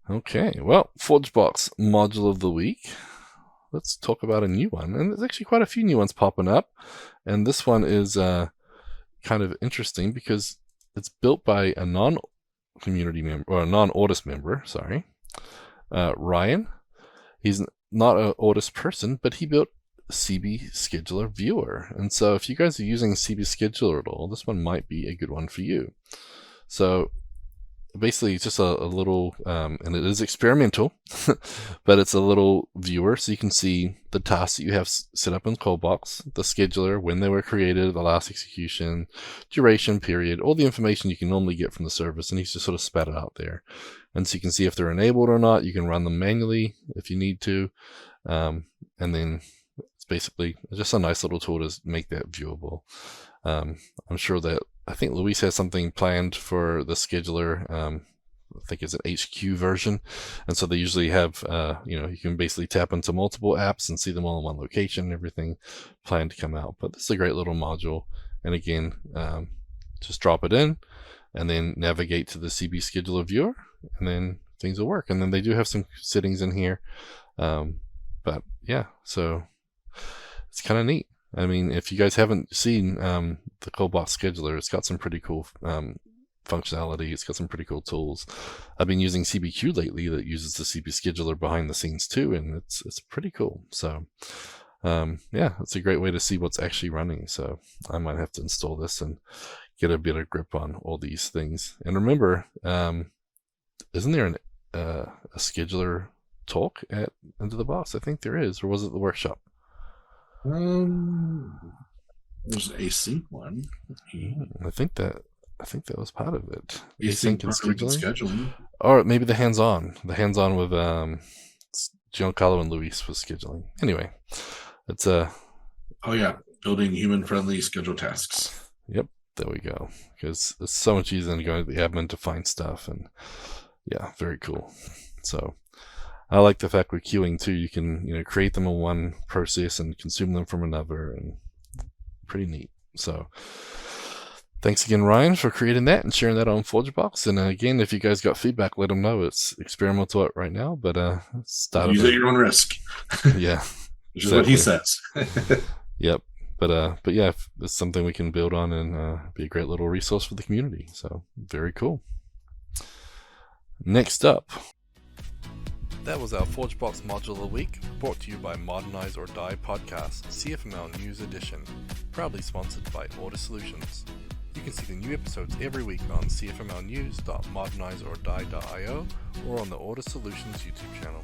Okay, well, ForgeBox module of the week. Let's talk about a new one. And there's actually quite a few new ones popping up. And this one is kind of interesting because it's built by a non-community member, or a non-Audis member, sorry. Ryan. He's not an Audis person, but he built cbSchedulerViewer. And so if you guys are using cbScheduler at all, this one might be a good one for you. So basically it's just a little, and it is experimental, but it's a little viewer so you can see the tasks that you have set up in coldbox, the scheduler, when they were created, the last execution, duration, period, all the information you can normally get from the service, and he's just sort of spat it out there. And so you can see if they're enabled or not. You can run them manually if you need to, and then it's basically just a nice little tool to make that viewable. I'm sure that I think Luis has something planned for the scheduler. I think it's an HQ version, and so they usually have you can basically tap into multiple apps and see them all in one location and everything planned to come out. But this is a great little module, and again, just drop it in and then navigate to the cbSchedulerViewer, and then things will work. And then they do have some settings in here, but yeah, so it's kind of neat. I mean, if you guys haven't seen the coldbox scheduler, it's got some pretty cool functionality. It's got some pretty cool tools. I've been using CBQ lately that uses the cbScheduler behind the scenes too, and it's pretty cool. So yeah, it's a great way to see what's actually running. So I might have to install this and get a bit of grip on all these things. And remember, isn't there a scheduler talk at Into the Box? I think there is, or was it the workshop? There's an async one. I think that was part of it. Async and scheduling. Or maybe the hands-on with Giancarlo and Luis was scheduling. Anyway, it's building human-friendly schedule tasks. Yep, there we go. Because it's so much easier than going to the admin to find stuff, and yeah, very cool. So I like the fact with queuing too. You can create them in one process and consume them from another, and pretty neat. So thanks again, Ryan, for creating that and sharing that on ForgeBox. And again, if you guys got feedback, let them know. It's experimental right now, but use at your own risk. Yeah, which is what he says. Yep. But yeah, it's something we can build on and be a great little resource for the community. So very cool. Next up. That was our ForgeBox module of the week, brought to you by Modernize or Die Podcast, CFML News Edition, proudly sponsored by Audis Solutions. You can see the new episodes every week on cfmlnews.modernizeordie.io or on the Audis Solutions YouTube channel.